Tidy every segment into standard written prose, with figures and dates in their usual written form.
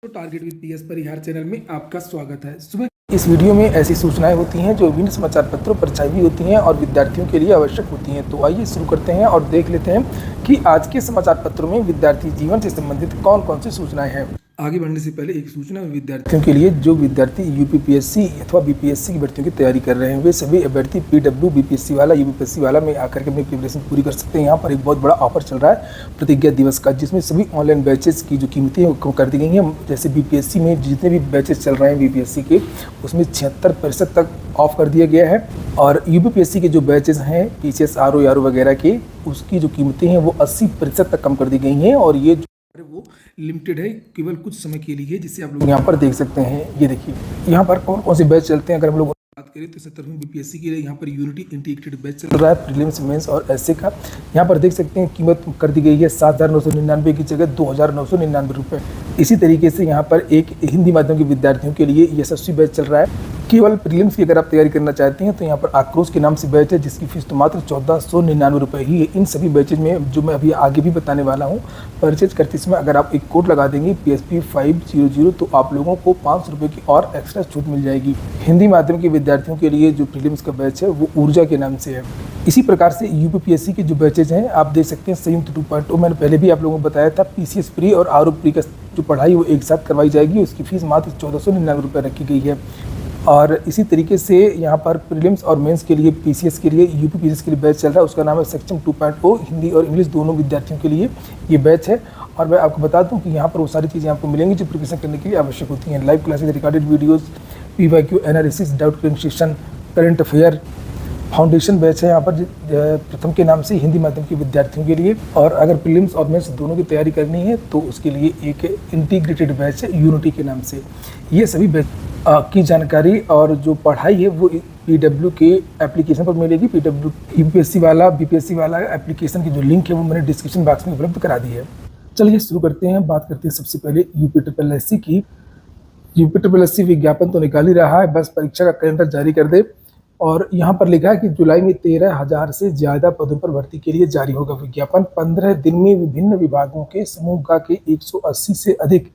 तो target with PS Parihar channel में आपका स्वागत है। सुबह इस वीडियो में ऐसी सूचनाएं होती हैं जो विभिन्न समाचार पत्रों पर छाई हुई होती हैं और विद्यार्थियों के लिए आवश्यक होती हैं। तो आइए शुरू करते हैं और देख लेते हैं कि आज के समाचार पत्रों में विद्यार्थी जीवन से संबंधित कौन कौन सी सूचनाएं हैं। आगे बढ़ने से पहले एक सूचना विद्यार्थियों के लिए, जो विद्यार्थी यूपीपीएससी अथवा बीपीएससी की भर्तियों की तैयारी कर रहे हैं, वे सभी अभ्यर्थी पीडब्ल्यू बीपीएससी वाला यूपीपीएससी वाला में आकर के अपनी प्रिपरेशन पूरी कर सकते हैं। यहाँ पर एक बहुत बड़ा ऑफर चल रहा है प्रतिज्ञा दिवस का, जिसमें सभी ऑनलाइन बैचेस की जो कीमतें हैं वो कम कर दी गई हैं। जैसे बीपीएससी में जितने भी बैचेस चल रहे हैं बीपीएससी के, उसमें 76% तक ऑफ कर दिया गया है। और यूपीपीएससी के जो बैचेस हैं पीसीएस आरओ यारो वगैरह के, उसकी जो कीमतें हैं वो 80% तक कम कर दी गई हैं। और ये वो लिमिटेड है, केवल कुछ समय के लिए, जिसे आप लोग यहाँ पर देख सकते हैं। ये देखिए यहाँ पर कौन कौन से बैच चलते हैं। अगर हम लोग बात करें तो 17वीं बीपीएससी के लिए यहाँ पर यूनिटी इंटीग्रेटेड बैच चल रहा है, प्रीलिम्स मेंस और एसए का। यहाँ पर देख सकते हैं कीमत कर दी गई है 7,999 की जगह 2,999 रुपये। इसी तरीके से यहाँ पर एक हिंदी माध्यम के विद्यार्थियों के लिए यशस्वी बैच चल रहा है। केवल प्रीलिम्स की अगर आप तैयारी करना चाहते हैं तो यहाँ पर आक्रोश के नाम से बैच है, जिसकी फीस तो मात्र 1,499 रुपये ही है। इन सभी बैचेज में जो मैं अभी आगे भी बताने वाला हूँ, परचेज करते समय अगर आप एक कोड लगा देंगे PSP 500 तो आप लोगों को 500 रुपये की और एक्स्ट्रा छूट मिल जाएगी। हिंदी माध्यम के विद्यार्थियों के लिए जो प्रीलिम्स का बैच है वो ऊर्जा के नाम से है। इसी प्रकार से यूपीपीएससी के जो बैचेज हैं आप देख सकते हैं संयुक्त 2.0, मैंने पहले भी आप लोगों को बताया था। पीसीएस प्री और आरओ प्री का जो पढ़ाई वो एक साथ करवाई जाएगी, उसकी फीस मात्र 1,499 रुपये रखी गई है। और इसी तरीके से यहाँ पर प्रीलिम्स और मेंस के लिए पीसीएस के लिए यूपीपीएससी के लिए बैच चल रहा है, उसका नाम है सेक्शन 2.0। हिंदी और इंग्लिश दोनों विद्यार्थियों के लिए ये बैच है। और मैं आपको बता दूं कि यहाँ पर वो सारी चीज़ें आपको मिलेंगी जो प्रिपरेशन करने के लिए आवश्यक होती हैं। Live classes, recorded videos, PYQ analysis, doubt clearing session, current affair, foundation batch है यहाँ पर प्रथम के नाम से हिंदी माध्यम के विद्यार्थियों के लिए। और अगर प्रीलिम्स और मेंस दोनों की तैयारी करनी है तो उसके लिए एक इंटीग्रेटेड बैच है यूनिटी के नाम से। ये सभी बैच की जानकारी और जो पढ़ाई है वो पीडब्ल्यू के एप्लीकेशन पर मिलेगी। पीडब्ल्यू यूपीएससी वाला बीपीएससी वाला एप्लीकेशन की जो लिंक है वो मैंने डिस्क्रिप्शन बॉक्स में उपलब्ध करा दी है। चलिए शुरू करते हैं। बात करते हैं सबसे पहले यूपीएससी की। यूपीएससी विज्ञापन तो निकाल ही रहा है, बस परीक्षा का कैलेंडर जारी कर दे। और यहाँ पर लिखा है कि जुलाई में 13,000 से ज़्यादा पदों पर भर्ती के लिए जारी होगा विज्ञापन। 15 दिन में विभिन्न विभागों के समूह के 180 से अधिक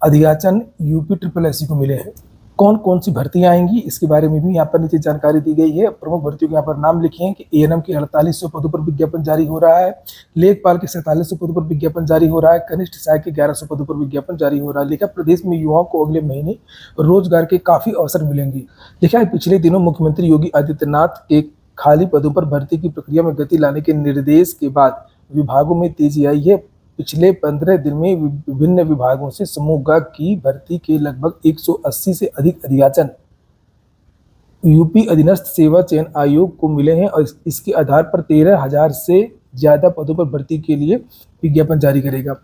अध्याचन यूपीएससी को मिले हैं। कौन कौन सी भर्तियां आएंगी इसके बारे में भी यहाँ पर नीचे जानकारी दी गई है। प्रमुख भर्तियों के यहाँ पर नाम लिखे हैं कि एएनएम के 4800 पदों पर विज्ञापन जारी हो रहा है, लेखपाल के 4700 पदों पर विज्ञापन जारी हो रहा है, कनिष्ठ सहायक के 1100 पदों पर विज्ञापन जारी हो रहा है। लिखा प्रदेश में युवाओं को अगले महीने रोजगार के काफी अवसर मिलेंगे। लिखा है पिछले दिनों मुख्यमंत्री योगी आदित्यनाथ के खाली पदों पर भर्ती की प्रक्रिया में गति लाने के निर्देश के बाद विभागों में तेजी आई है। पिछले 15 दिन में विभिन्न विभागों से समूह ग की भर्ती के लगभग 180 से अधिक अध्याचन यूपी अधीनस्थ सेवा चयन आयोग को मिले हैं और इसके आधार पर 13,000 से ज़्यादा पदों पर भर्ती के लिए विज्ञापन जारी करेगा।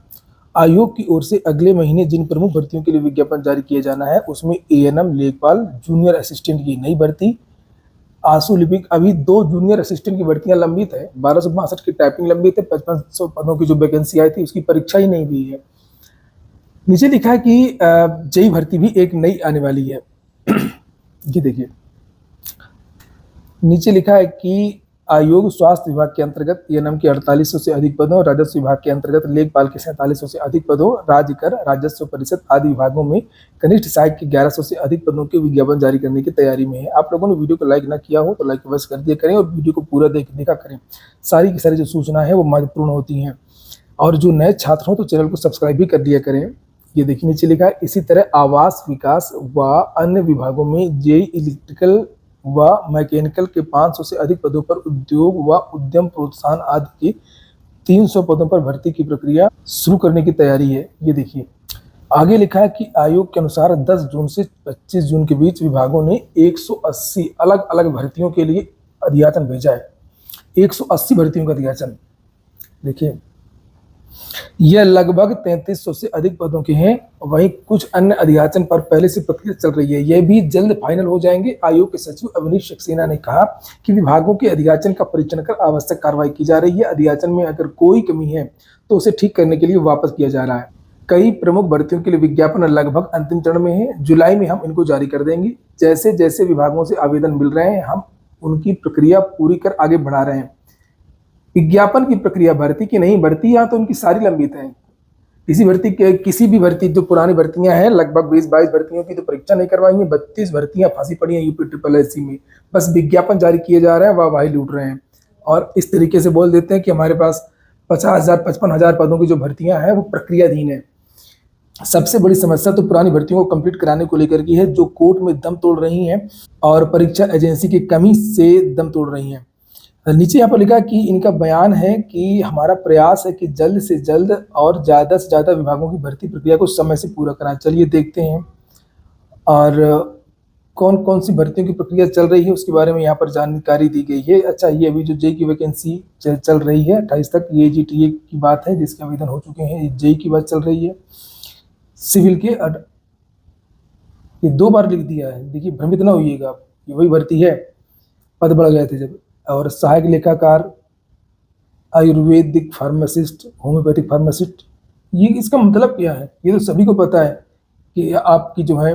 आयोग की ओर से अगले महीने जिन प्रमुख भर्तियों के लिए विज्ञापन जारी किया जाना है उसमें एएनएम, लेखपाल, जूनियर असिस्टेंट की नई भर्ती, आंसू लिपिक, अभी 2 जूनियर असिस्टेंट की भर्तियां लंबित है, 1262 की टाइपिंग लंबित है, 5500 पदों की जो वैकेंसी आई थी उसकी परीक्षा ही नहीं हुई है। नीचे लिखा है कि जेई भर्ती भी एक नई आने वाली है। ये देखिए नीचे लिखा है कि आयोग स्वास्थ्य विभाग के अंतर्गत एएनएम के 4800 से अधिक पदों, राजस्व विभाग के अंतर्गत लेखपाल के 4700 से अधिक पदों, राज्य कर, राजस्व परिषद आदि विभागों में कनिष्ठ सहायक के 1100 से अधिक पदों के विज्ञापन जारी करने की तैयारी में है। आप लोगों ने वीडियो को लाइक ना किया हो तो लाइक अवश्य कर दिया करें और वीडियो को पूरा देखा करें। सारी की सारी जो सूचना है वो महत्वपूर्ण होती हैं। और जो नए छात्र हों तो चैनल को सब्सक्राइब भी कर दिया करें। ये देखिए नीचे लिखा है इसी तरह आवास विकास व अन्य विभागों में जेई इलेक्ट्रिकल व मैकेनिकल के 500 से अधिक पदों पर उद्योग व उद्यम प्रोत्साहन आदि की 300 पदों पर भर्ती की प्रक्रिया शुरू करने की तैयारी है। ये देखिए आगे लिखा है कि आयोग के अनुसार 10 जून से 25 जून के बीच विभागों ने 180 अलग अलग भर्तियों के लिए अध्याचन भेजा है। 180 भर्तियों का अध्याचन देखिए, यह लगभग 3300 से अधिक पदों के हैं। वहीं कुछ अन्य अध्याचन पर पहले से प्रक्रिया चल रही है, यह भी जल्द फाइनल हो जाएंगे। आयोग के सचिव अवनीश सक्सेना ने कहा कि विभागों के अध्याचन का परीक्षण कर आवश्यक कार्रवाई की जा रही है। अध्याचन में अगर कोई कमी है तो उसे ठीक करने के लिए वापस किया जा रहा है। कई प्रमुख भर्तियों के लिए विज्ञापन लगभग अंतिम चरण में है, जुलाई में हम इनको जारी कर देंगे। जैसे जैसे विभागों से आवेदन मिल रहे हैं हम उनकी प्रक्रिया पूरी कर आगे बढ़ा रहे हैं। विज्ञापन की प्रक्रिया भर्ती की नहीं, भर्ती यहाँ तो उनकी सारी लंबित है। इसी भर्ती के किसी भी भर्ती जो पुरानी भर्तियां हैं लगभग 20-22 भर्तियों की तो परीक्षा नहीं करवाई है, 32 भर्तियां फंसी पड़ी हैं यूपी ट्रिपल एससी में। बस विज्ञापन जारी किए जा रहे हैं, वाह वाही लूट रहे हैं और इस तरीके से बोल देते हैं कि हमारे पास 50,000 55,000 पदों की जो भर्तियां हैं वो प्रक्रियाधीन है। सबसे बड़ी समस्या तो पुरानी भर्तियों को कंप्लीट कराने को लेकर की है, जो कोर्ट में दम तोड़ रही हैं और परीक्षा एजेंसी की कमी से दम तोड़ रही हैं। नीचे यहाँ पर लिखा कि इनका बयान है कि हमारा प्रयास है कि जल्द से जल्द और ज़्यादा से ज़्यादा विभागों की भर्ती प्रक्रिया को समय से पूरा कराएं। चलिए देखते हैं और कौन कौन सी भर्तियों की प्रक्रिया चल रही है उसके बारे में यहाँ पर जानकारी दी गई है। अच्छा, ये अभी जो जेई की वैकेंसी चल रही है 28 तक, ये जीटीए की बात है जिसके आवेदन हो चुके हैं, जेई की बात चल रही है। सिविल के ये 2 बार लिख दिया है, देखिए भ्रमित ना होइएगा आप, ये वही भर्ती है, पद बढ़ गए थे जब। और सहायक लेखाकार, आयुर्वेदिक फार्मासिस्ट, होम्योपैथिक फार्मासिस्ट, ये इसका मतलब क्या है? ये तो सभी को पता है कि आपकी जो है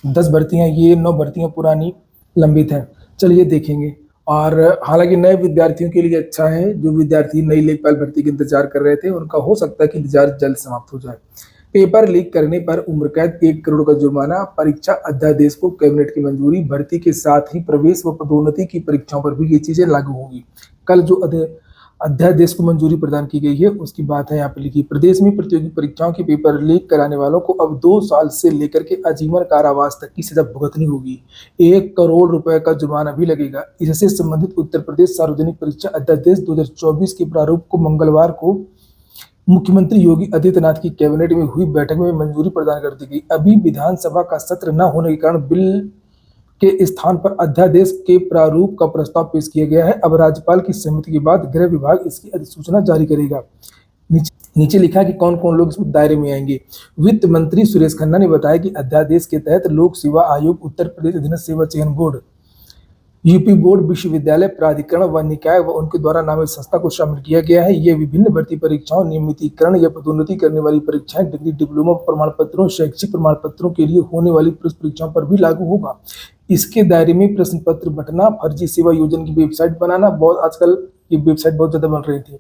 10 भर्तियाँ, ये 9 भर्तियाँ पुरानी लंबित हैं। चलिए देखेंगे। और हालांकि नए विद्यार्थियों के लिए अच्छा है, जो विद्यार्थी नई लेखपाल भर्ती का इंतजार कर रहे थे उनका हो सकता है कि इंतजार जल्द समाप्त हो जाए। पेपर लीक करने पर उम्र कैद, 1 करोड़ का जुर्माना, परीक्षा अध्यादेश को कैबिनेट की मंजूरी, भर्ती के साथ ही प्रवेश व पदोन्नति की परीक्षाओं पर भी ये चीजें लागू होंगी। कल जो अध्यादेश को मंजूरी प्रदान की गई है उसकी बात है यहाँ पर लिखी। प्रदेश में प्रतियोगी परीक्षाओं के पेपर लीक कराने वालों को अब 2 साल से लेकर के आजीवन कारावास तक की सजा भुगतनी होगी। 1 करोड़ रुपए का जुर्माना भी लगेगा। इससे संबंधित उत्तर प्रदेश सार्वजनिक परीक्षा अध्यादेश 2024 के प्रारूप को मंगलवार को मुख्यमंत्री योगी आदित्यनाथ की कैबिनेट में हुई बैठक में मंजूरी प्रदान कर दी गई। अभी विधानसभा का सत्र न होने के कारण बिल के स्थान पर अध्यादेश के प्रारूप का प्रस्ताव पेश किया गया है। अब राज्यपाल की सहमति के बाद गृह विभाग इसकी अधिसूचना जारी करेगा। नीचे लिखा है कि कौन कौन लोग इस दायरे में आएंगे। वित्त मंत्री सुरेश खन्ना ने बताया कि अध्यादेश के तहत लोक सेवा आयोग, उत्तर प्रदेश अधीनस्थ सेवा चयन बोर्ड, यूपी बोर्ड, विश्वविद्यालय प्राधिकरण व निकाय व उनके द्वारा नामित संस्था को शामिल किया गया है। ये विभिन्न भर्ती परीक्षाओं, नियमितीकरण या पदोन्नति करने वाली परीक्षाएं, डिग्री, डिप्लोमा प्रमाण पत्रों, शैक्षिक प्रमाण पत्रों के लिए होने वाली परीक्षाओं पर भी लागू होगा। इसके दायरे में प्रश्न पत्र बंटना, फर्जी सेवा योजन की वेबसाइट बनाना, बहुत आजकल ये वेबसाइट बहुत ज्यादा बन रही थी।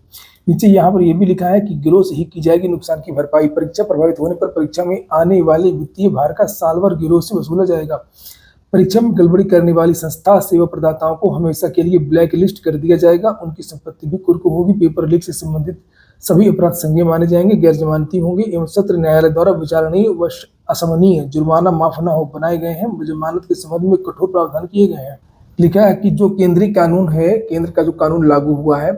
नीचे यहाँ पर यह भी लिखा है कि गिरोह से ही की जाएगी नुकसान की भरपाई। परीक्षा प्रभावित होने पर परीक्षा में आने वाले वित्तीय भार का साल भर गिरोह से वसूला जाएगा। परीक्षा में गड़बड़ी करने वाली संस्था, सेवा प्रदाताओं को हमेशा के लिए ब्लैक लिस्ट कर दिया जाएगा। उनकी संपत्ति भी कुर्क होगी। पेपर लीक से संबंधित सभी अपराध संज्ञेय माने जाएंगे, गैर जमानती होंगे एवं सत्र न्यायालय द्वारा विचारणीय व असमनीय जुर्माना माफ न हो बनाए गए हैं। जमानत के संबंध में कठोर प्रावधान किए गए हैं। लिखा है कि जो केंद्रीय कानून है, केंद्र का जो कानून लागू हुआ है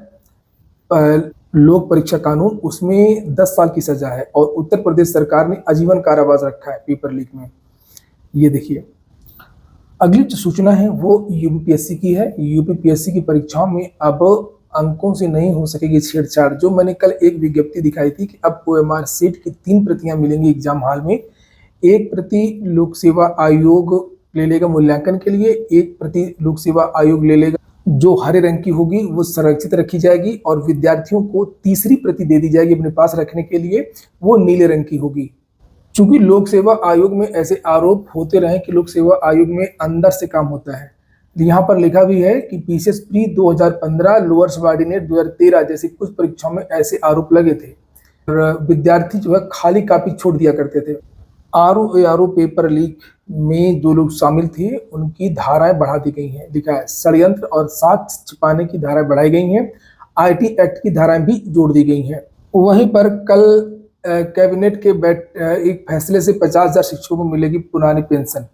लोक परीक्षा कानून, उसमें 10 साल की सजा है और उत्तर प्रदेश सरकार ने आजीवन कारावास रखा है पेपर लीक में। ये देखिए, अगली जो सूचना है वो यूपीपीएससी की है। यूपीपीएससी की परीक्षाओं में अब अंकों से नहीं हो सकेगी छेड़छाड़। जो मैंने कल एक विज्ञप्ति दिखाई थी कि अब ओएमआर सीट की 3 प्रतियां मिलेंगी एग्जाम हॉल में। 1 प्रति लोक सेवा आयोग ले लेगा मूल्यांकन के लिए, 1 प्रति लोक सेवा आयोग ले लेगा। जो हरे रंग की होगी वो संरक्षित रखी जाएगी और विद्यार्थियों को तीसरी प्रति दे दी जाएगी अपने पास रखने के लिए, वो नीले रंग की होगी। चूंकि लोक सेवा आयोग में ऐसे आरोप होते रहे कि लोक सेवा आयोग में अंदर से काम होता है, यहाँ पर लिखा भी है कि पीसीएस प्री 2015, लोअर सबऑर्डिनेट 2013 जैसी कुछ परीक्षाओं में ऐसे आरोप लगे थे और विद्यार्थी जो है खाली कॉपी छोड़ दिया करते थे। आरओ पेपर लीक में जो लोग शामिल थे उनकी धाराएं बढ़ा दी गई हैं। लिखा है षड्यंत्र और साक्ष्य छिपाने की धाराएं बढ़ाई गई हैं। आईटी एक्ट की धाराएं भी जोड़ दी गई हैं। वहीं पर कल कैबिनेट के एक फैसले से 50,000 शिक्षकों को मिलेगी पुरानी पेंशन।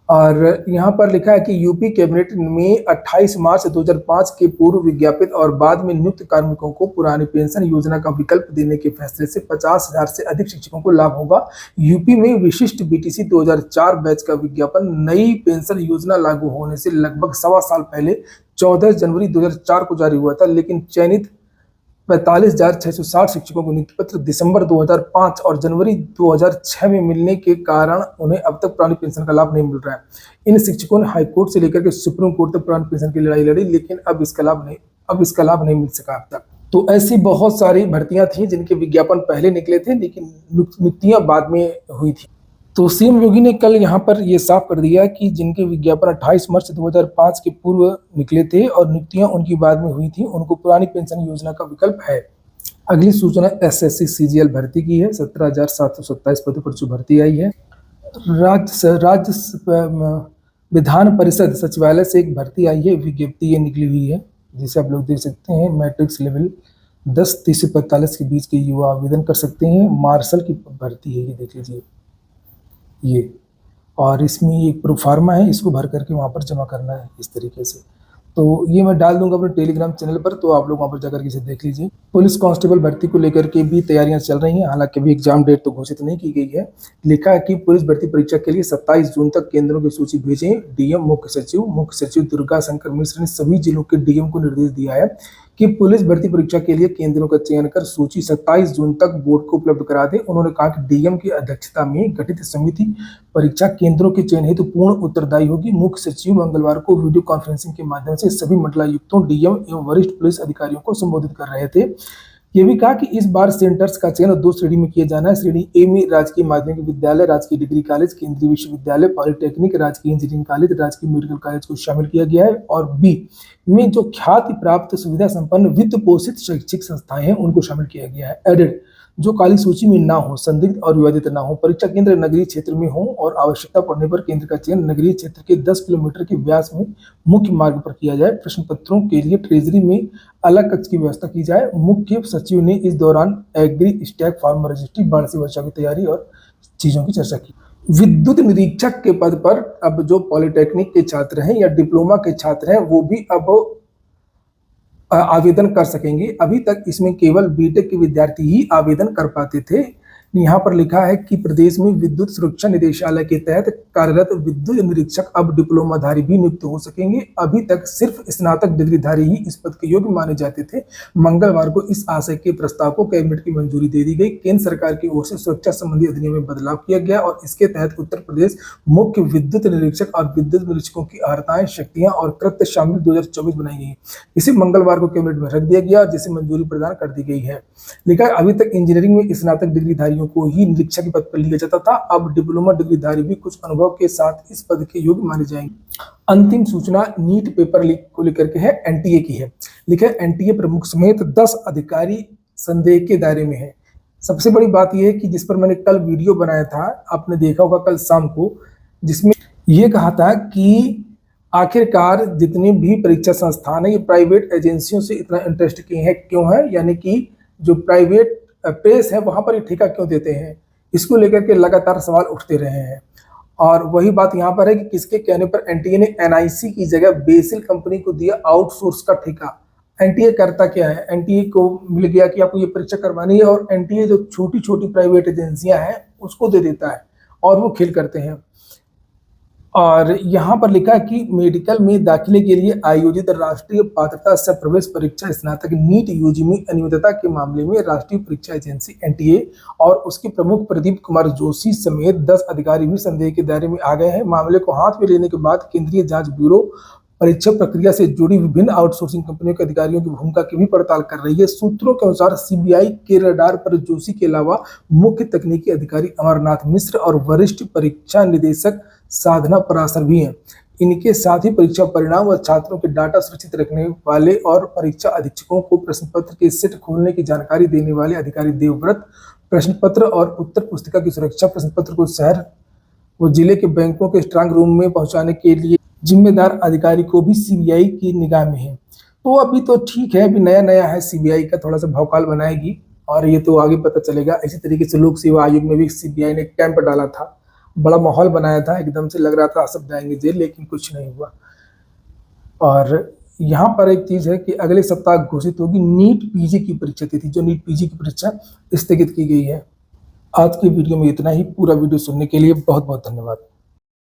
और यहाँ पर लिखा है कि यूपी कैबिनेट में 28 मार्च 2005 के पूर्व विज्ञापित और बाद में नियुक्त कार्मिकों को पुरानी पेंशन योजना का विकल्प देने के फैसले से 50,000 से अधिक शिक्षकों को लाभ होगा। यूपी में विशिष्ट बीटीसी 2004 बैच का विज्ञापन नई पेंशन योजना लागू होने से लगभग 1.25 साल पहले 14 जनवरी 2004 को जारी हुआ था, लेकिन चयनित 45,660 शिक्षकों को नियुक्ति पत्र दिसंबर 2005 और जनवरी 2006 में मिलने के कारण उन्हें अब तक पुरानी पेंशन का लाभ नहीं मिल रहा है। इन शिक्षकों ने हाईकोर्ट से लेकर के सुप्रीम कोर्ट तक पुरानी पेंशन की लड़ाई लड़ी, लेकिन अब इसका लाभ नहीं मिल सका अब तक। तो ऐसी बहुत सारी भर्तियां थी जिनके विज्ञापन पहले निकले थे लेकिन नियुक्तियां बाद में हुई थी। तो सीएम योगी ने कल यहाँ पर ये साफ कर दिया कि जिनके विज्ञापन 28 मार्च 2005 के पूर्व निकले थे और नियुक्तियां उनकी बाद में हुई थी, उनको पुरानी पेंशन योजना का विकल्प है। अगली सूचना एसएससी सीजीएल भर्ती की है। 17,727 पदों पर जो भर्ती आई है। विधान परिषद सचिवालय से एक भर्ती आई है, विज्ञप्ति ये निकली हुई है, जिसे आप लोग देख सकते हैं। मैट्रिक्स लेवल 10 से 45 के बीच के युवा आवेदन कर सकते हैं। मार्शल की भर्ती है, ये देख लीजिए ये। और इसमें एक प्रोफार्मा है, इसको भर करके वहाँ पर जमा करना है इस तरीके से। तो ये मैं डाल दूंगा अपने टेलीग्राम चैनल पर, तो आप लोग वहाँ पर जाकर इसे देख लीजिए। पुलिस कांस्टेबल भर्ती को लेकर के भी तैयारियां चल रही हैं, हालांकि अभी एग्जाम डेट तो घोषित नहीं की गई है। लिखा है कि पुलिस भर्ती परीक्षा के लिए 27 जून तक केंद्रों की सूची भेजें। डीएम मुख्य सचिव दुर्गा शंकर मिश्र ने सभी जिलों के डीएम को निर्देश दिया है कि पुलिस भर्ती परीक्षा के लिए केंद्रों का चयन कर सूची 27 जून तक बोर्ड को उपलब्ध करा दे। उन्होंने कहा कि डीएम की अध्यक्षता में गठित समिति परीक्षा केंद्रों के चयन हेतु पूर्ण उत्तरदायी होगी। मुख्य सचिव मंगलवार को वीडियो कॉन्फ्रेंसिंग के माध्यम से सभी मंडलायुक्तों, डीएम एवं वरिष्ठ पुलिस अधिकारियों को संबोधित कर रहे थे। ये भी कहा कि इस बार सेंटर्स का चयन 2 श्रेणी में किया जाना है। श्रेणी ए में राजकीय माध्यमिक विद्यालय, राजकीय डिग्री कॉलेज, केंद्रीय विश्वविद्यालय, पॉलिटेक्निक, राजकीय इंजीनियरिंग कॉलेज, राजकीय मेडिकल कॉलेज को शामिल किया गया है। और बी में जो ख्याति प्राप्त सुविधा संपन्न वित्त पोषित शैक्षिक संस्थाएं हैं उनको शामिल किया गया है। एडेड जो काली सूची में ना हो, संदिग्ध और विवादित ना हो। परीक्षा केंद्र नगरीय क्षेत्र में हो और आवश्यकता पड़ने पर केंद्र का चयन नगरीय क्षेत्र के 10 किलोमीटर के व्यास में मुख्य मार्ग पर किया जाए। प्रश्न पत्रों के लिए ट्रेजरी में अलग कक्ष की व्यवस्था की जाए। मुख्य सचिव ने इस दौरान एग्री स्टैक फार्म रजिस्ट्री, बाढ़ से बचाव की तैयारी और चीजों की चर्चा की। विद्युत निरीक्षक के पद पर अब जो पॉलिटेक्निक के छात्र हैं या डिप्लोमा के छात्र हैं वो भी अब आवेदन कर सकेंगे। अभी तक इसमें केवल बीटेक के विद्यार्थी ही आवेदन कर पाते थे। यहाँ पर लिखा है कि प्रदेश में विद्युत सुरक्षा निदेशालय के तहत कार्यरत विद्युत निरीक्षक अब डिप्लोमाधारी भी नियुक्त हो सकेंगे। अभी तक सिर्फ स्नातक डिग्रीधारी ही इस पद के योग्य माने जाते थे। मंगलवार को इस आशय के प्रस्ताव को कैबिनेट की मंजूरी दे दी गई। केंद्र सरकार की ओर से सुरक्षा संबंधी अधिनियम में बदलाव किया गया और इसके तहत उत्तर प्रदेश मुख्य विद्युत निरीक्षक और विद्युत निरीक्षकों की अर्हताएं, शक्तियां और कृत्य शामिल 2024 बनाई गई। इसे मंगलवार को कैबिनेट में रख दिया गया और जिसे मंजूरी प्रदान कर दी गई है। लिखा है अभी तक इंजीनियरिंग में स्नातक डिग्रीधारियों को ही निरीक्षक के पद पर लिया जाता था। अब डिप्लोमा डिग्रीधारी भी कुछ अनुभव के साथ इस पद के योग्य माने जाएंगे। अंतिम सूचना नीट पेपर लीक को लेकर के है, एनटीए की है। लिखा है एनटीए प्रमुख समेत 10 अधिकारी संदेह के दायरे में है। सबसे बड़ी बात यह है कि जिस पर मैंने कल वीडियो बनाया था, आपने देखा होगा कल शाम को, जिसमें यह कहा था कि आखिरकार जितने भी परीक्षा संस्थान है ये प्राइवेट एजेंसियों से इतना इंटरेस्ट किए हैं क्यों है, यानी कि जो प्राइवेट प्रेस है वहां पर ये ठेका क्यों देते हैं, इसको लेकर के लगातार सवाल उठते रहे हैं। और वही बात यहाँ पर है कि किसके कहने पर एनटीए ने एनआईसी की जगह बेसिल कंपनी को दिया आउटसोर्स का ठेका। एनटीए करता क्या है, एनटीए को मिल गया कि आपको ये परीक्षा करवानी है और एनटीए जो छोटी छोटी प्राइवेट एजेंसियां हैं उसको दे देता है और वो खेल करते हैं। और यहाँ पर लिखा है कि मेडिकल में दाखिले के लिए आयोजित राष्ट्रीय पात्रता सह प्रवेश परीक्षा स्नातक नीट यूजी में अनियमितता के मामले में राष्ट्रीय परीक्षा एजेंसी एनटीए और उसके प्रमुख प्रदीप कुमार जोशी समेत 10 अधिकारी भी संदेह के दायरे में आ गए हैं। मामले को हाथ में लेने के बाद केंद्रीय जांच ब्यूरो परीक्षा प्रक्रिया से जुड़ी विभिन्न आउटसोर्सिंग कंपनियों के अधिकारियों की भूमिका की भी पड़ताल कर रही है। सूत्रों के अनुसार सीबीआई के रडार पर जोशी के अलावा मुख्य तकनीकी अधिकारी अमरनाथ मिश्र और वरिष्ठ परीक्षा निदेशक साधना पराशर भी हैं। इनके साथ ही परीक्षा परिणाम व छात्रों के डाटा सुरक्षित रखने वाले और परीक्षा अधीक्षकों को प्रश्न पत्र के सेट खोलने की जानकारी देने वाले अधिकारी देवव्रत, प्रश्न पत्र और उत्तर पुस्तिका की सुरक्षा, प्रश्न पत्र को शहर व जिले के बैंकों के स्ट्रांग रूम में पहुंचाने के लिए जिम्मेदार अधिकारी को भी सीबीआई की निगाह में है। तो अभी तो ठीक है, अभी नया नया है, सीबीआई का थोड़ा सा भौकाल बनाएगी और ये तो आगे पता चलेगा। इसी तरीके से लोक सेवा आयोग में भी सीबीआई ने कैंप डाला था, बड़ा माहौल बनाया था, एकदम से लग रहा था सब जाएंगे जेल, लेकिन कुछ नहीं हुआ। और यहाँ पर एक चीज है कि अगले सप्ताह घोषित होगी नीट पीजी की परीक्षा तिथि। जो नीट पीजी की परीक्षा स्थगित की गई है। आज की वीडियो में इतना ही। पूरा वीडियो सुनने के लिए बहुत बहुत धन्यवाद।